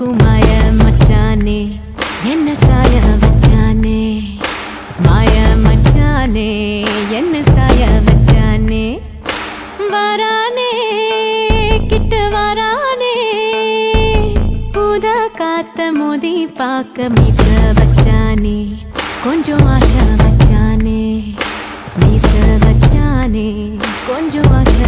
மூக்கும் மாய மச்சானே என்ன சாய வச்சானே மாய மச்சானே என்ன சாய வச்சானே வரானே கிட்ட வரானே பூத காத்த மோதி பார்க்க மீச வச்சானே கொஞ்சம் ஆசை வச்சானே மீச வச்சானே கொஞ்சம் ஆசை